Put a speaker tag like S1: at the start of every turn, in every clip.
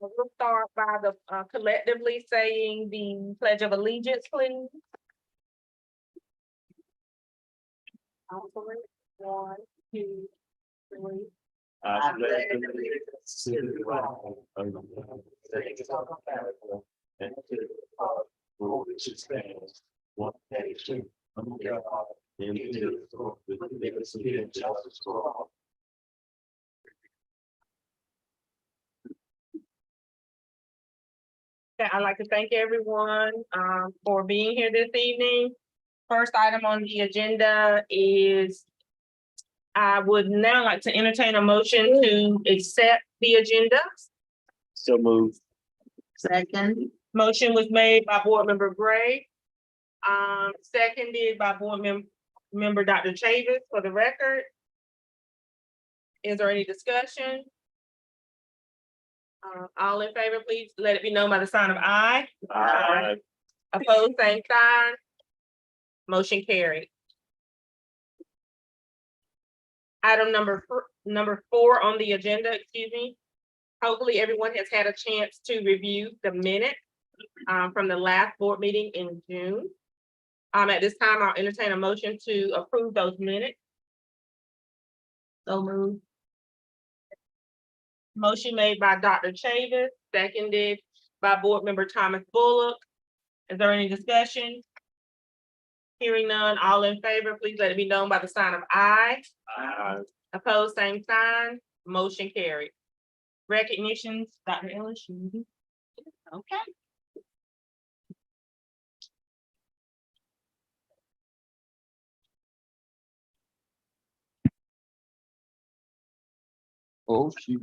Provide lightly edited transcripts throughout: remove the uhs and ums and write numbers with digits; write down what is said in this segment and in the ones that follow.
S1: We'll start by the collectively saying the Pledge of Allegiance, please. One, two, three.
S2: I pledge allegiance to the flag of the United States of America and to the republic for which it stands, one nation, under God, indivisible, with liberty and justice for all.
S1: I'd like to thank everyone for being here this evening. First item on the agenda is I would now like to entertain a motion to accept the agenda.
S2: So moved.
S3: Second.
S1: Motion was made by Board Member Gray. Seconded by Board Member Dr. Chavis for the record. Is there any discussion? All in favor, please let it be known by the sign of aye.
S2: Aye.
S1: Opposed, same sign. Motion carried. Item number 4 on the agenda, excuse me. Hopefully everyone has had a chance to review the minute from the last board meeting in June. At this time, I'll entertain a motion to approve those minutes.
S3: So moved.
S1: Motion made by Dr. Chavis, seconded by Board Member Thomas Bullock. Is there any discussion? Hearing none, all in favor, please let it be known by the sign of aye.
S2: Aye.
S1: Opposed, same sign. Motion carried. Recognitions, Dr. Ellis. Okay.
S2: Oh, shoot.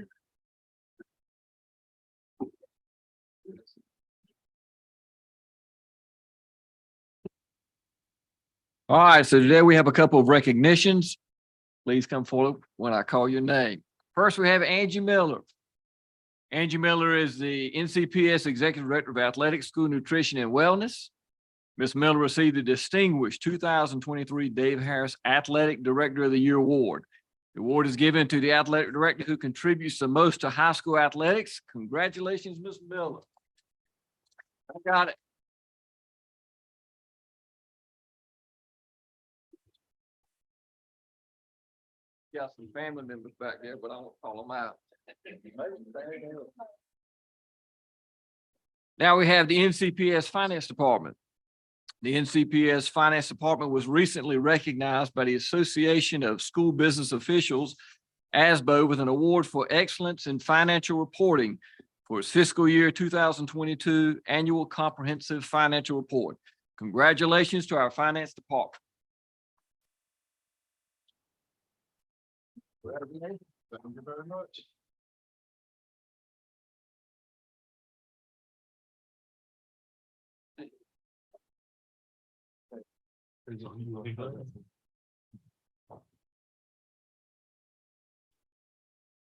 S4: All right, so today we have a couple of recognitions. Please come forward when I call your name. First, we have Angie Miller. Angie Miller is the NCPS Executive Director of Athletics, School Nutrition and Wellness. Ms. Miller received the distinguished 2023 Dave Harris Athletic Director of the Year Award. The award is given to the athletic director who contributes the most to high school athletics. Congratulations, Ms. Miller. I got it. Got some family members back there, but I won't call them out. Now we have the NCPS Finance Department. The NCPS Finance Department was recently recognized by the Association of School Business Officials, ASBO, with an award for excellence in financial reporting for its fiscal year 2022 annual comprehensive financial report. Congratulations to our finance department.
S2: Thank you very much.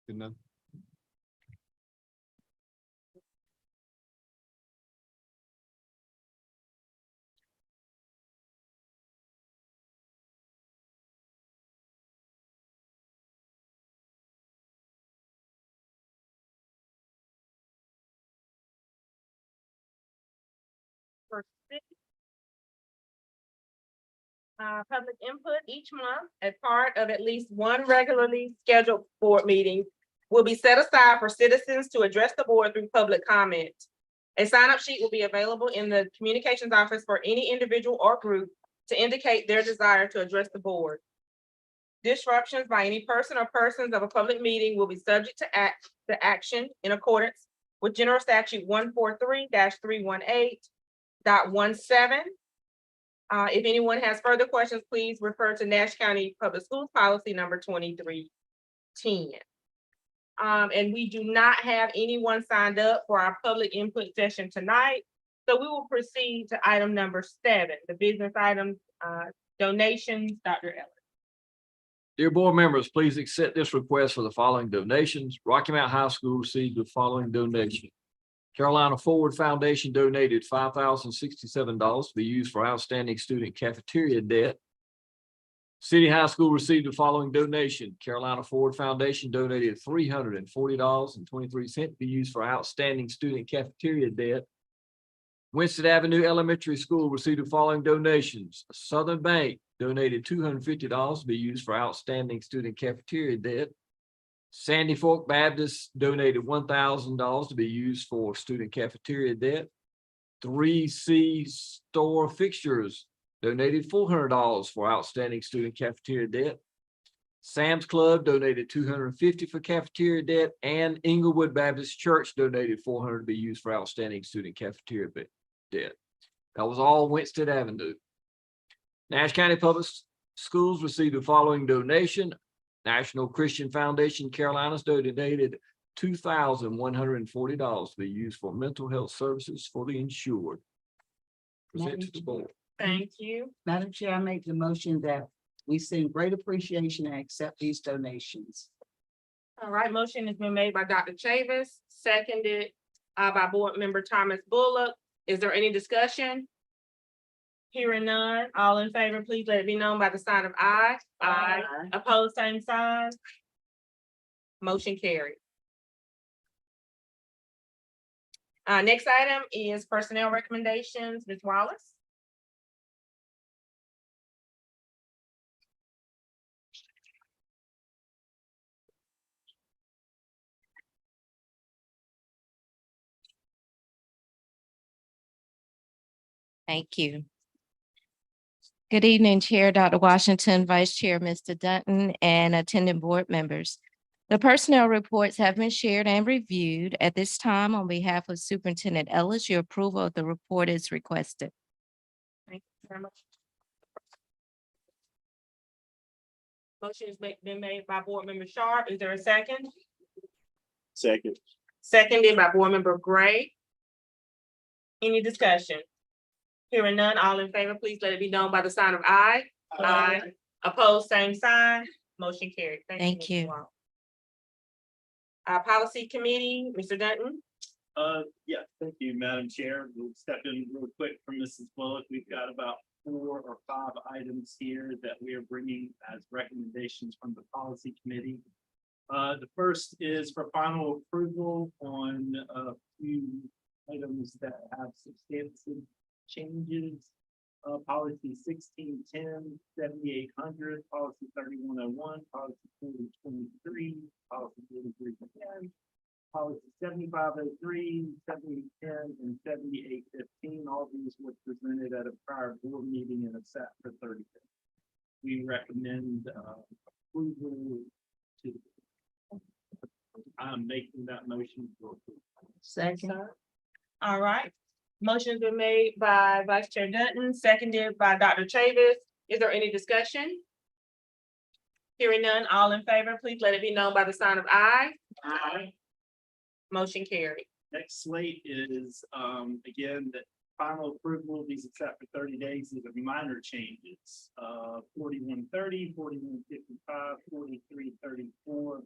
S2: Good enough.
S1: Public input each month as part of at least one regularly scheduled board meeting will be set aside for citizens to address the board through public comment. A sign-up sheet will be available in the communications office for any individual or group to indicate their desire to address the board. Disruptions by any person or persons of a public meeting will be subject to action in accordance with General Statute 143-318.17. If anyone has further questions, please refer to Nash County Public Schools Policy number 2310. And we do not have anyone signed up for our public input session tonight. So we will proceed to item number 7, the business items, donations. Dr. Ellis.
S4: Dear board members, please accept this request for the following donations. Rocky Mount High School received the following donation. Carolina Forward Foundation donated $5,067 to be used for outstanding student cafeteria debt. City High School received the following donation. Carolina Ford Foundation donated $340.23 to be used for outstanding student cafeteria debt. Winston Avenue Elementary School received the following donations. Southern Bank donated $250 to be used for outstanding student cafeteria debt. Sandy Fork Baptist donated $1,000 to be used for student cafeteria debt. 3C Store Fixtures donated $400 for outstanding student cafeteria debt. Sam's Club donated $250 for cafeteria debt, and Inglewood Baptist Church donated $400 to be used for outstanding student cafeteria debt. That was all Winston Avenue. Nash County Public Schools received the following donation. National Christian Foundation Carolinas donated $2,140 to be used for mental health services for the insured. Present to the board.
S1: Thank you.
S3: Madam Chair, I make the motion that we send great appreciation and accept these donations.
S1: All right, motion has been made by Dr. Chavis, seconded by Board Member Thomas Bullock. Is there any discussion? Hearing none, all in favor, please let it be known by the sign of aye. Aye. Opposed, same sign. Motion carried. Next item is personnel recommendations. Ms. Wallace.
S5: Thank you. Good evening, Chair Dr. Washington, Vice Chair Mr. Dutton, and attending board members. The personnel reports have been shared and reviewed. At this time, on behalf of Superintendent Ellis, your approval of the report is requested.
S1: Thank you very much. Motion has been made by Board Member Sharp. Is there a second?
S2: Second.
S1: Seconded by Board Member Gray. Any discussion? Hearing none, all in favor, please let it be known by the sign of aye. Aye. Opposed, same sign. Motion carried.
S5: Thank you.
S1: Ms. Wallace. Policy Committee, Mr. Dutton.
S2: Yeah, thank you, Madam Chair. We'll step in real quick from Mrs. Bullock. We've got about 4 or 5 items here that we are bringing as recommendations from the Policy Committee. The first is for final approval on a few items that have substantive changes. Policy 1610, 7800, policy 3101, policy 4023, policy 4310, policy 7503, 7010, and 7815. All these were presented at a prior board meeting and have sat for 30 days. We recommend approval to. I'm making that motion for approval.
S3: Second.
S1: All right. Motion's been made by Vice Chair Dutton, seconded by Dr. Chavis. Is there any discussion? Hearing none, all in favor, please let it be known by the sign of aye.
S2: Aye.
S1: Motion carried.
S2: Next slate is, again, the final approval, these are set for 30 days, these are minor changes. 4130, 4155, 4334,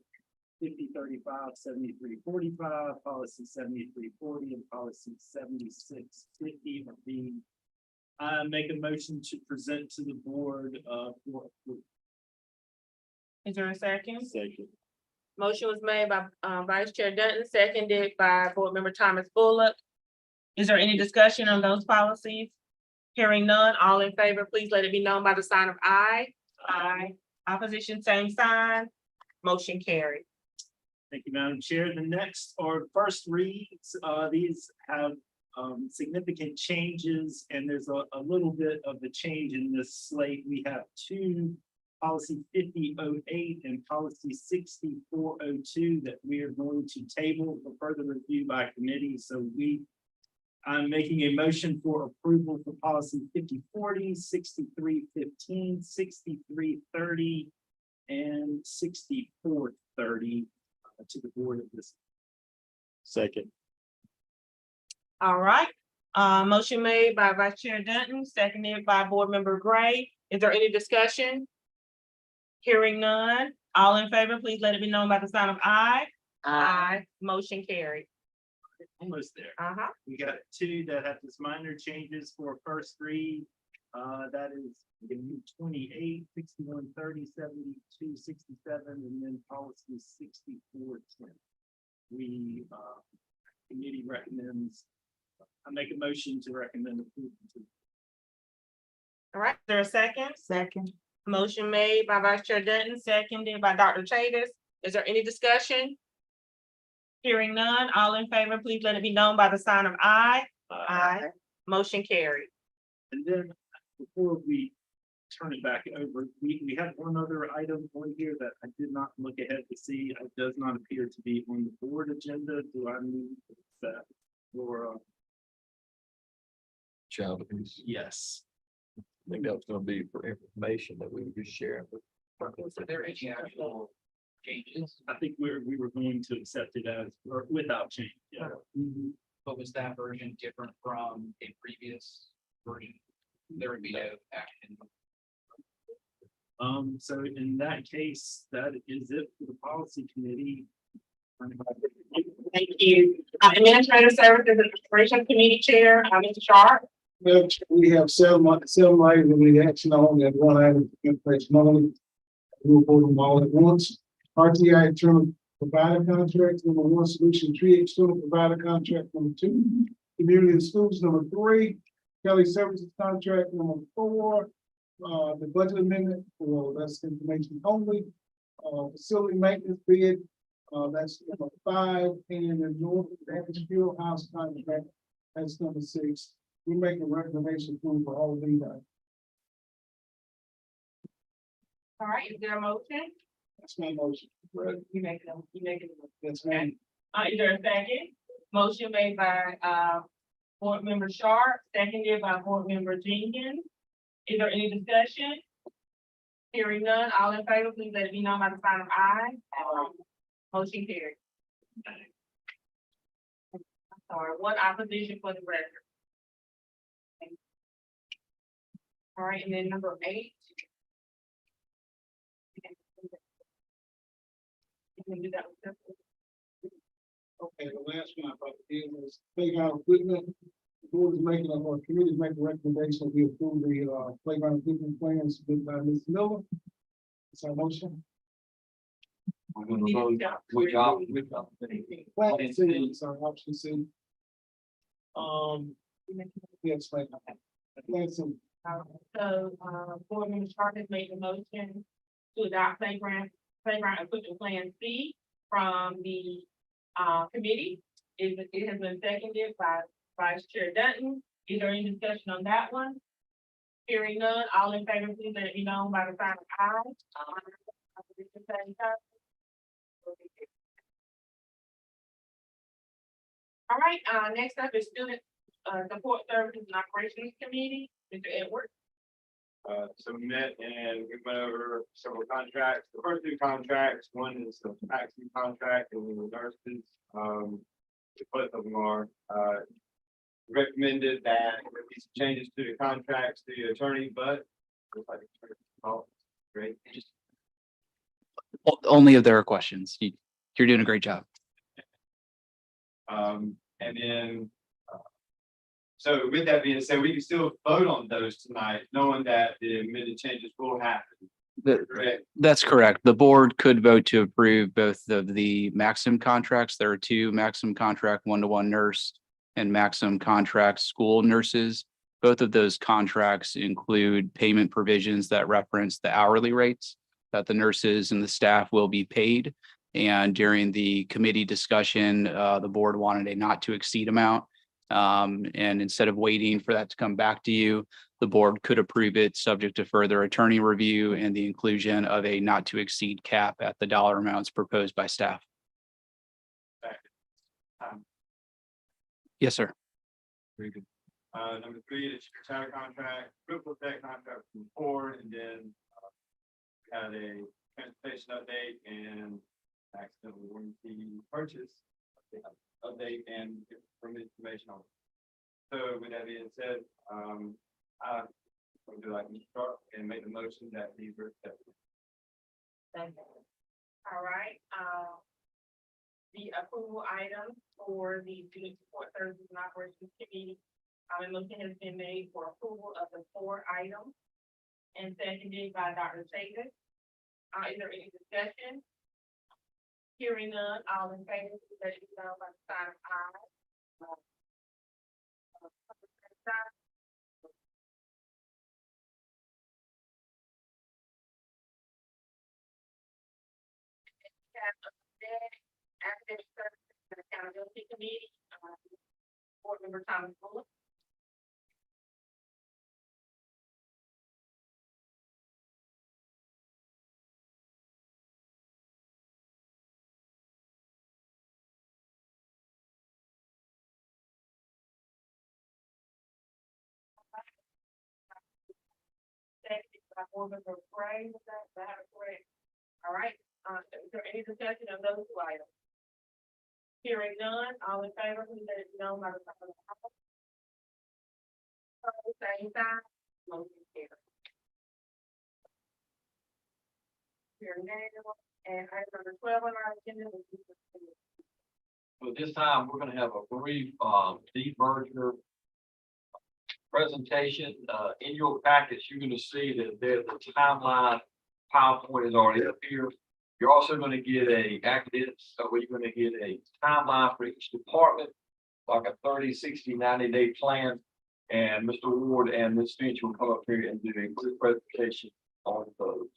S2: 5035, 7345, policy 7340, and policy 7650 are being. Make a motion to present to the board for approval.
S1: Is there a second?
S2: Second.
S1: Motion was made by Vice Chair Dutton, seconded by Board Member Thomas Bullock. Is there any discussion on those policies? Hearing none, all in favor, please let it be known by the sign of aye. Aye. Opposition, same sign. Motion carried.
S2: Thank you, Madam Chair. The next are first reads. These have significant changes, and there's a little bit of the change in this slate. We have 2 policy 5008 and policy 6402 that we are going to table for further review by committee. So I'm making a motion for approval for policy 5040, 6315, 6330, and 6430 to the board of this. Second.
S1: All right. Motion made by Vice Chair Dutton, seconded by Board Member Gray. Is there any discussion? Hearing none, all in favor, please let it be known by the sign of aye. Aye. Motion carried.
S2: Almost there.
S1: Uh-huh.
S2: We got 2 that have just minor changes for first read. That is 28, 61, 30, 72, 67, and then policy 6410. We, committee recommends, I make a motion to recommend approval to.
S1: All right, is there a second?
S3: Second.
S1: Motion made by Vice Chair Dutton, seconded by Dr. Chavis. Is there any discussion? Hearing none, all in favor, please let it be known by the sign of aye. Aye. Motion carried.
S2: And then before we turn it back over, we have one other item on here that I did not look ahead to see. It does not appear to be on the board agenda. Do I need that? Or,
S4: Child, I
S2: yes.
S4: think that was gonna be for information that we were just sharing.
S6: Are there any actual changes?
S2: I think we were going to accept it as, or without change, yeah.
S6: But was that version different from a previous version? There would be no action.
S2: So in that case, that is it for the policy committee.
S1: Thank you. Administrative Services and Operations Committee Chair, Mr. Sharp.
S7: Well, we have seven items that we need action on, and one item for information only. We'll vote them all at once. RTI internal provider contract, number one, Solution Tree external provider contract, number two, community and schools, number three, Kelly Services contract, number four, the budget amendment, that's information only. Facility maintenance bid, that's number five, and the North Advantage Field House contract, that's number six. We make a recommendation for all of these items.
S1: All right, is there a motion?
S7: That's my motion.
S1: You make it.
S7: That's me.
S1: Is there a second? Motion made by, Board Member Sharp, seconded by Board Member Jenkins. Is there any discussion? Hearing none, all in favor, please let it be known by the sign of aye. Motion carried. I'm sorry, one opposition for the record. All right, and then number 8. You can do that with this.
S7: Okay, the last one I thought it was playground equipment. The board is making committee is making a recommendation that we approve the playground equipment plans with by Ms. Miller. It's our motion.
S4: We're gonna vote. We got.
S7: Plan C, sorry, option C. Yes, right. Plan C.
S1: So, Board Member Sharp has made a motion to adopt playground equipment plan C from the, committee. It has been seconded by Vice Chair Dutton. Is there any discussion on that one? Hearing none, all in favor, please let it be known by the sign of aye. All right, next up is Student Support Services and Operations Committee, Mr. Edwards.
S8: So we met and we went over several contracts. The first two contracts, one is the taxi contract and the nurses. Both of them are, recommended that there be some changes to the contracts to the attorney, but. Looks like the attorney- oh, great.
S9: Only if there are questions. You're doing a great job.
S8: And then, so with that being said, we can still vote on those tonight, knowing that the amended changes will happen. Correct?
S9: That's correct. The board could vote to approve both of the maximum contracts. There are two maximum contract one-to-one nurse and maximum contract school nurses. Both of those contracts include payment provisions that reference the hourly rates that the nurses and the staff will be paid. And during the committee discussion, the board wanted a not to exceed amount. And instead of waiting for that to come back to you, the board could approve it subject to further attorney review and the inclusion of a not to exceed cap at the dollar amounts proposed by staff. Yes, sir.
S4: Very good.
S8: Number 3, the charter contract, triple tech contract from 4, and then we had a transportation update and accidental warranty purchase update and from information on. So with that being said, I would do like Mr. Sharp and make a motion that these were accepted.
S1: All right, the approval item for the Student Support Services and Operations Committee A motion has been made for approval of the 4 items and seconded by Dr. Tavis. Is there any discussion? Hearing none, all in favor, please let it be known by the sign of aye. Academic Services and Accountability Committee, Board Member Thomas Bullock. Second by Board Member Gray, was that correct? All right, is there any discussion on those 2 items? Hearing none, all in favor, please let it be known by the sign of aye. Opposed, same sign, motion carries. Hearing none, and item number 12 on our agenda is
S4: So this time, we're gonna have a brief, demerger presentation. In your package, you're gonna see that there's a timeline. PowerPoint is already up here. You're also gonna get where you're gonna get a timeline for each department, like a 30, 60, 90-day plan. And Mr. Ward and Ms. Finch will come up here and do a quick presentation on those.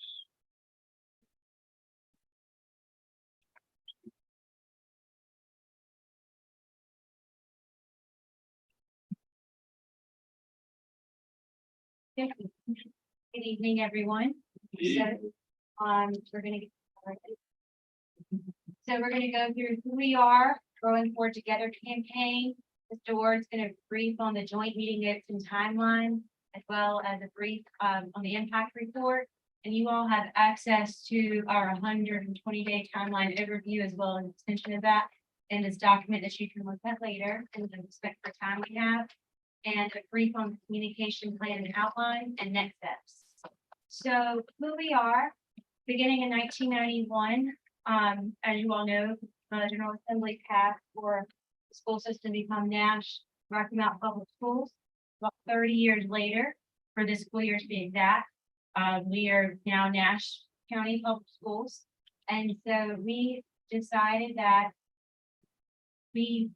S10: Good evening, everyone. So, we're gonna get started. So we're gonna go through who we are, Growing Forward Together campaign. Mr. Ward's gonna brief on the joint meeting notes and timeline, as well as a brief on the impact report. And you all have access to our 120-day timeline overview, as well as an extension of that in this document that you can look at later, in the respect for time we have. And a brief on the communication plan and outline and next steps. So who we are, beginning in 1991, as you all know, the General Assembly passed for the school system to become Nash Rocky Mount Public Schools. About 30 years later, for this school year to be exact, we are now Nash County Public Schools. And so we decided that we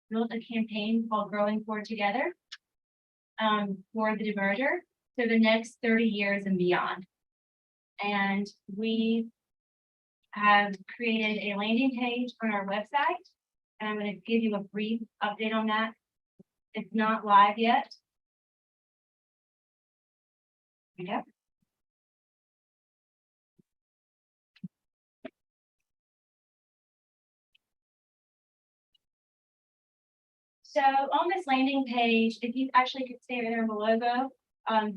S10: built a campaign called Growing Forward Together for the demerger for the next 30 years and beyond. And we have created a landing page on our website, and I'm going to give you a brief update on that. It's not live yet. Yeah. So on this landing page, if you actually could stay there in the logo,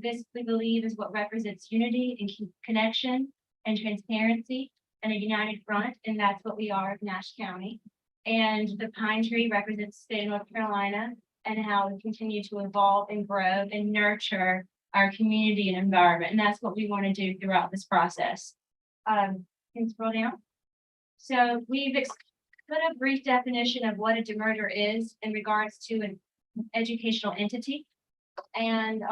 S10: this we believe is what represents unity and connection and transparency and a united front, and that's what we are as Nash County. And the pine tree represents the state of North Carolina and how we continue to evolve and grow and nurture our community and environment, and that's what we want to do throughout this process. Can you scroll down? So we've put a brief definition of what a demerger is in regards to an educational entity, and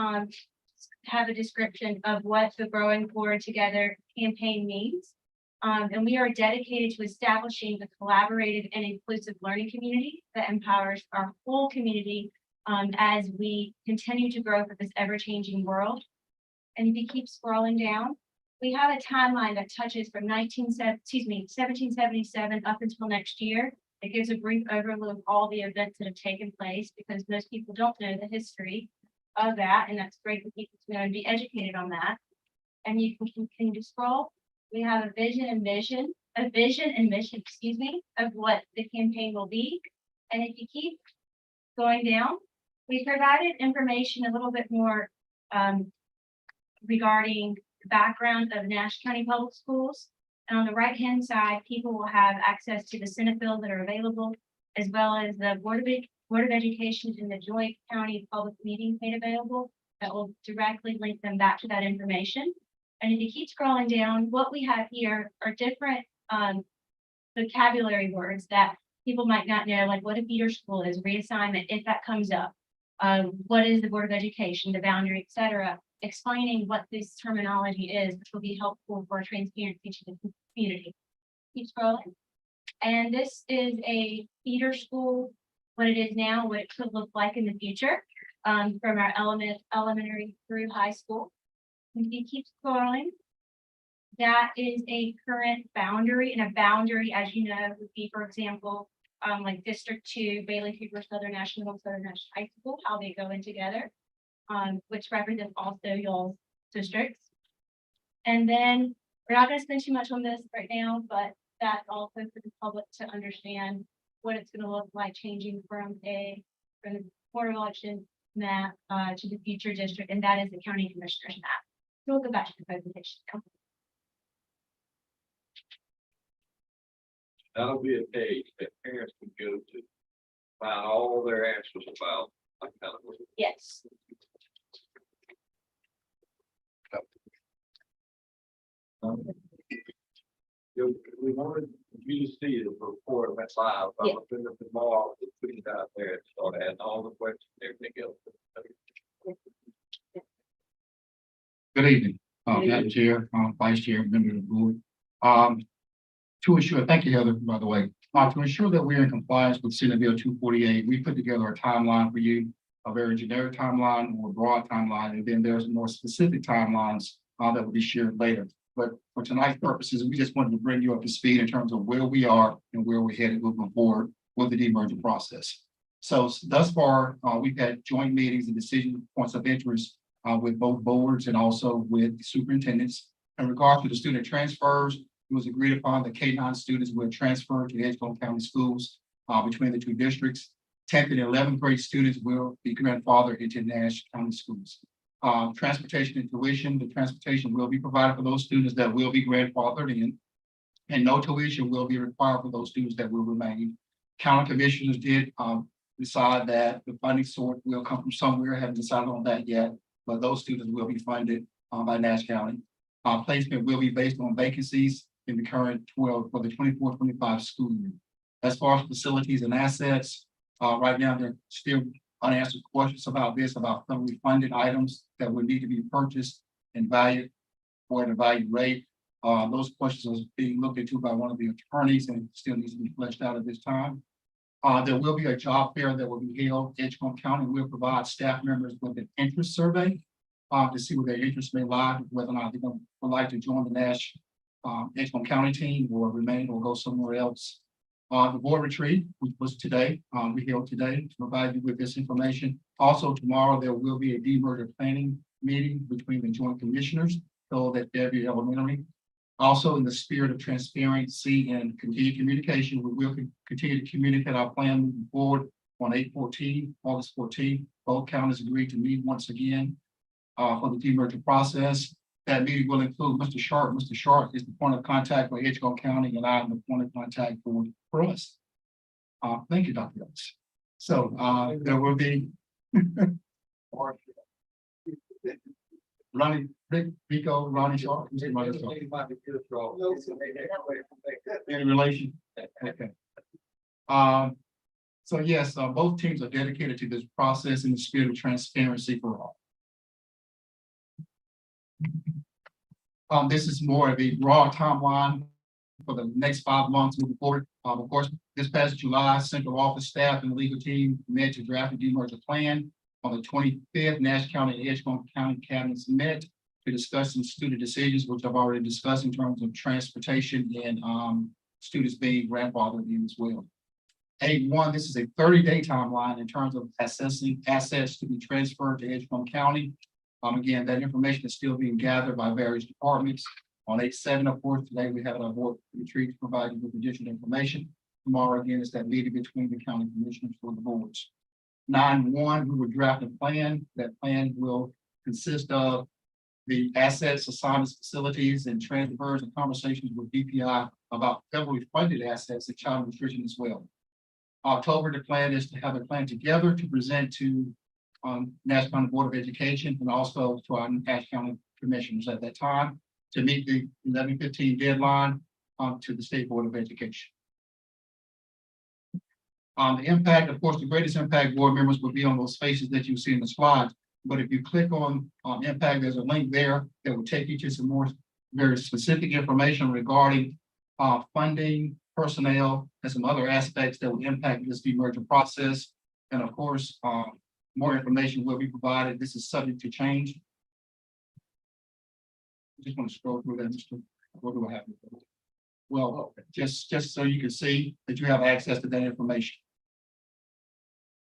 S10: have a description of what the Growing Forward Together campaign means. And we are dedicated to establishing a collaborative and inclusive learning community that empowers our whole community as we continue to grow for this ever-changing world. And if you keep scrolling down, we have a timeline that touches from 1777 up until next year. It gives a brief overview of all the events that have taken place, because most people don't know the history of that, and that's great for people to know and be educated on that. And you can continue to scroll. We have a vision and mission, excuse me, of what the campaign will be. And if you keep going down, we provided information a little bit more regarding the background of Nash County Public Schools. And on the right-hand side, people will have access to the Senate bills that are available, as well as the Board of Education and the joint county public meetings made available that will directly link them back to that information. And if you keep scrolling down, what we have here are different vocabulary words that people might not know, like what a feeder school is, reassignment, if that comes up. what is the Board of Education, the boundary, et cetera, explaining what this terminology is, which will be helpful for transparency to the community. Keep scrolling. And this is a feeder school, what it is now, what it could look like in the future, from our elementary through high school. If you keep scrolling, that is a current boundary, and a boundary, as you know, would be, for example, like District 2, Bailey Cooper, Southern National High School, how they go in together, which represents also y'all's districts. And then we're not going to spend too much on this right now, but that's also for the public to understand what it's going to look like changing from the Board of Election map to the future district, and that is the county commissioners map. So we'll go back to the presentation.
S2: That'll be a page that parents can go to find all their answers about. Like kind of what-
S10: Yes.
S2: We wanted you to see the report of that live.
S10: Yeah.
S2: I'm gonna put tomorrow, put it out there and start adding all the questions, and everything else.
S11: Good evening, Madam Chair, Vice Chair, member of the board. To ensure, thank you, Heather, by the way, to ensure that we're in compliance with Senate Bill 248, we put together a timeline for you, a very generic timeline or broad timeline, and then there's more specific timelines that will be shared later. But for tonight's purposes, we just wanted to bring you up to speed in terms of where we are and where we're headed moving forward with the demerger process. So thus far, we've had joint meetings and decision points of interest with both boards and also with superintendents. In regard to the student transfers, it was agreed upon that K-9 students will transfer to Edgecombe County Schools between the two districts. 10th and 11th grade students will be grandfathered into Nash County Schools. Transportation and tuition, the transportation will be provided for those students that will be grandfathered in, and no tuition will be required for those students that will remain. County commissioners did decide that the funding source will come from somewhere. I haven't decided on that yet, but those students will be funded by Nash County. Placement will be based on vacancies in the current 12 for the 24-25 school year. As far as facilities and assets, right now there are still unanswered questions about this, about federally funded items that would need to be purchased and valued or at a value rate. Those questions are being looked into by one of the attorneys and still needs to be fleshed out at this time. There will be a job fair that will be held. Edgecombe County will provide staff members with an interest survey to see where their interest may lie, whether or not they would like to join the Nash Edgecombe County team or remain or go somewhere else. The board retreat, which was today, we held today to provide you with this information. Also tomorrow, there will be a demerger planning meeting between the joint commissioners, held at Debbie Elementary. Also, in the spirit of transparency and continued communication, we will continue to communicate our plan moving forward on August 14th. Both counties agreed to meet once again for the demerger process. That meeting will include Mr. Sharp. Mr. Sharp is the point of contact for Edgecombe County, and I am the point of contact for us. Thank you, Dr. Ellis. So there will be Ronnie, Rico, Ronnie Sharp. Any relation? Okay. So yes, both teams are dedicated to this process in the spirit of transparency for all. This is more of a broad timeline for the next 5 months moving forward. Of course, this past July, central office staff and the legal team met to draft a demerger plan. On the 25th, Nash County and Edgecombe County cabinets met to discuss some student decisions, which I've already discussed in terms of transportation and students being grandfathered in as well. A1, this is a 30-day timeline in terms of assessing assets to be transferred to Edgecombe County. Again, that information is still being gathered by various departments. On 8/7, of course, today we have our board retreat to provide you with additional information. Tomorrow, again, is that meeting between the county commissioners for the boards. 9/1, we will draft a plan. That plan will consist of the assets, assignments, facilities, and transfers and conversations with DPI about federally funded assets and child nutrition as well. October, the plan is to have a plan together to present to Nash County Board of Education and also to our Nash County commissioners at that time to meet the 11/15 deadline to the State Board of Education. The impact, of course, the greatest impact board members will be on those faces that you see in the slides. But if you click on impact, there's a link there that will take you to some more very specific information regarding funding, personnel, and some other aspects that will impact this demerger process. And of course, more information will be provided. This is subject to change. Just want to scroll through that, Mr. What do I have? Well, just so you can see that you have access to that information.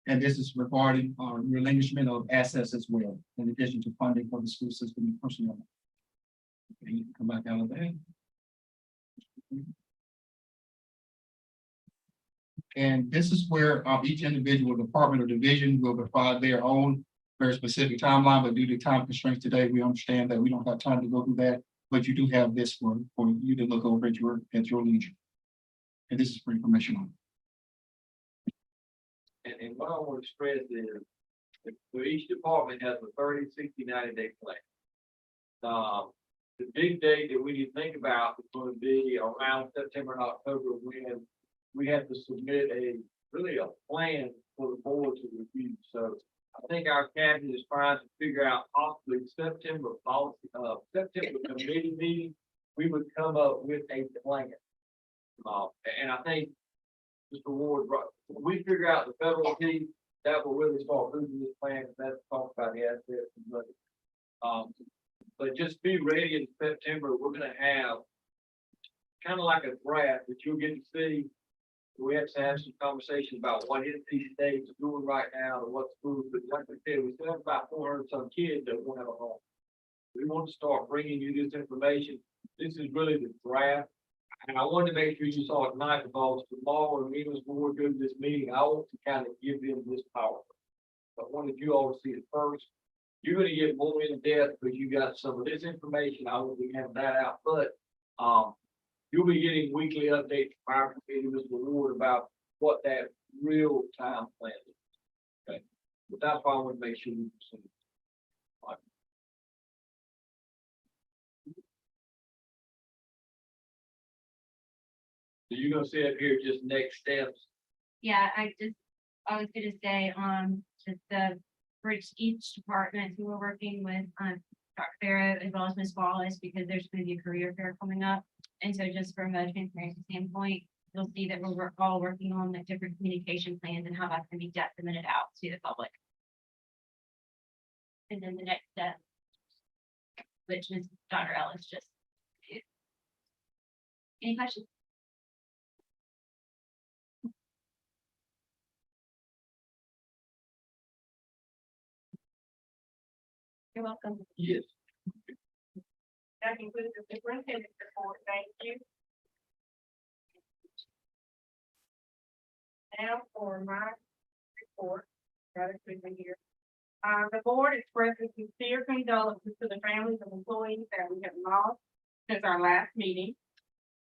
S11: And this is regarding relinquishment of assets as well, in addition to funding for the school system and personnel. Okay, you can come back out of that. And this is where each individual department or division will provide their own very specific timeline, but due to time constraints today, we understand that we don't have time to go through that. But you do have this for you to look over at your leisure. And this is for information on.
S2: And what I want to stress is that for each department has a 30, 60, 90-day plan. The big date that we need to think about is going to be around September and October, when we have to submit a plan for the board to review. So I think our cabinet is trying to figure out possibly September policy, September committee meeting, we would come up with a plan. And I think Mr. Ward, when we figure out the federal piece, that will really start moving this plan, and that's talk about the assets and money. But just be ready in September. We're going to have kind of like a draft that you'll get to see. We have to have some conversation about what is these states doing right now and what's good. But like I said, we still have about 400 some kids that won't have a home. We want to start bringing you this information. This is really the draft. And I wanted to make sure you saw it tonight, because tomorrow when me and Ms. Moore do this meeting, I want to kind of give them this power. But I wanted you all to see it first. You're going to get more in depth because you got some of this information. I will be having that out, but you'll be getting weekly updates from our committee, Mr. Ward, about what that real time plan is. Okay, but that's why I want to make sure you see it. All right. So you're gonna say up here just next steps.
S10: Yeah, I was gonna say, just for each department who we're working with, Dr. Farrow as well as Ms. Wallace, because there's gonna be a career fair coming up. And so just from a transparency standpoint, you'll see that we're all working on the different communication plans and how that's gonna be disseminated out to the public. And then the next step, which Ms. Dr. Ellis just did. Any questions? You're welcome.
S2: Yes.
S1: That concludes the superintendent's report. Thank you. Now for my report, rather quickly here. The board expresses sincere condolences to the families of employees that we have lost since our last meeting.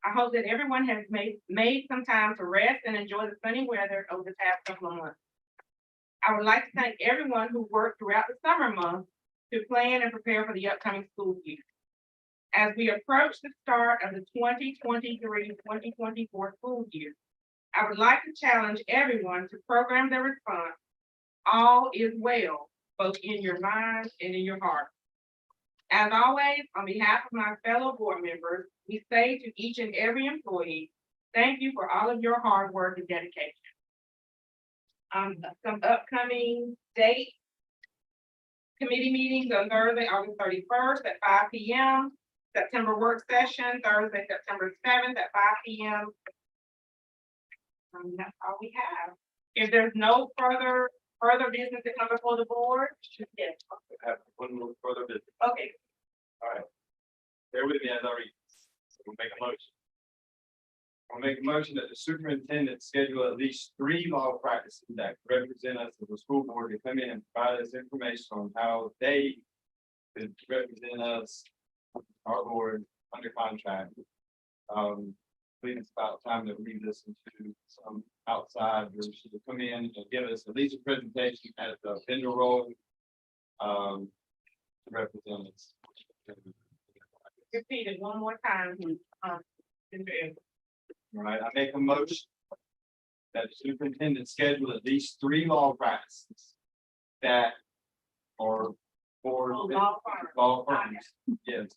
S1: I hope that everyone has made some time to rest and enjoy the sunny weather over the past couple of months. I would like to thank everyone who worked throughout the summer months to plan and prepare for the upcoming school year. As we approach the start of the 2023-2024 school year, I would like to challenge everyone to program their response, "All is well," both in your mind and in your heart. As always, on behalf of my fellow board members, we say to each and every employee, thank you for all of your hard work and dedication. Some upcoming dates. Committee meetings on Thursday, August 31st at 5 p.m. September work session, Thursday, September 7th at 5 p.m. That's all we have. If there's no further business to come before the board, yes.
S8: Have one more further business.
S1: Okay.
S8: All right. Bear with me as I read. We'll make a motion. I'll make a motion that the superintendent schedule at least 3 law practices that represent us as a school board to come in and provide us information on how they could represent us, our board, under contract. I think it's about time that we listen to some outsiders to come in and give us at least a presentation at the vendor role to represent us.
S1: Repeat it one more time.
S8: All right, I make a motion that the superintendent schedule at least 3 law practices that are for law firms, yes,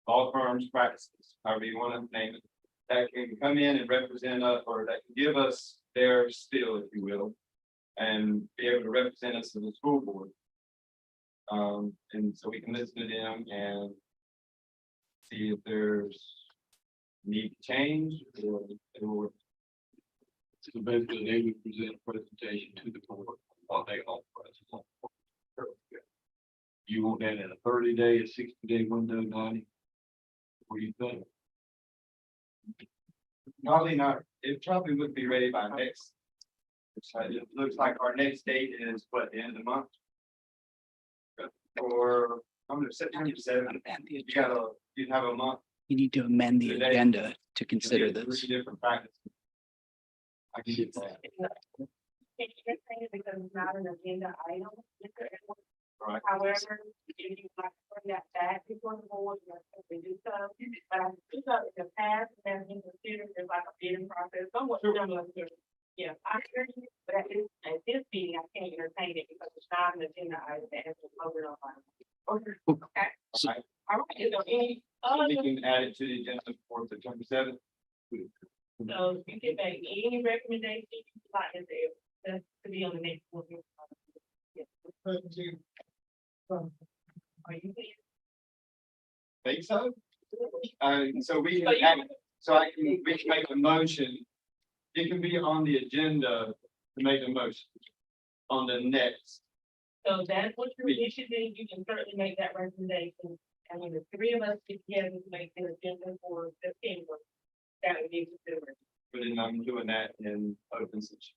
S8: law firms practices, however you want to name it, that can come in and represent us, or that can give us their spill, if you will, and be able to represent us as a school board. And so we can listen to them and see if there's need to change or
S2: So basically, they would present a presentation to the board while they all present. You want that in a 30-day, a 60-day window, 90? What do you think?
S8: probably not, it probably would be ready by next. It looks like our next date is what, the end of the month? Or, I'm gonna September 7th, you'd have a month.
S9: You need to amend the
S8: Today.
S9: agenda to
S8: to
S9: consider
S8: get
S9: this.
S8: 3 different practices. I can get that,
S1: Because it's not an agenda item.
S8: right?
S1: However, if you like to bring that back before the board, you have to do so. But I do so in the past, and been considered as like a bidding process, somewhat similar to. Yeah, I hear you, but at this meeting, I can't entertain it because it's not an agenda item that has been voted on. Okay.
S9: So-
S1: All right, is there any
S8: So
S1: other,
S8: we can add it to the agenda for September 7th.
S1: so you can make any recommendation you like to do, that's to be on the next board. meeting. Are you pleased?
S8: Think so? So we,
S1: So you-
S8: can add- so we can make a motion. It can be on the agenda to make a motion on the next.
S1: So that's what your issue is, you can certainly make that recommendation, and when the 3 of us get together to make an agenda for September, that would be considered.
S8: But then I'm doing that in open session.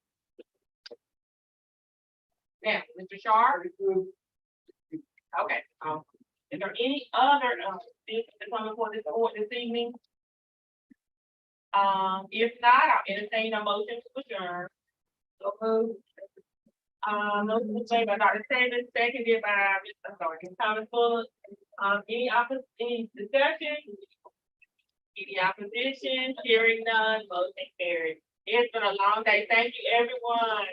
S1: Now, Mr. Sharp? Okay, is there any other, things to come before this board this evening? If not, I'll entertain a motion to adjourn. So moved. Motion was made by Dr. Taylor, seconded by Mr. Thomas Fuller. Any discussion? Any opposition? Hearing none, motion carried. It's been a long day. Thank you, everyone.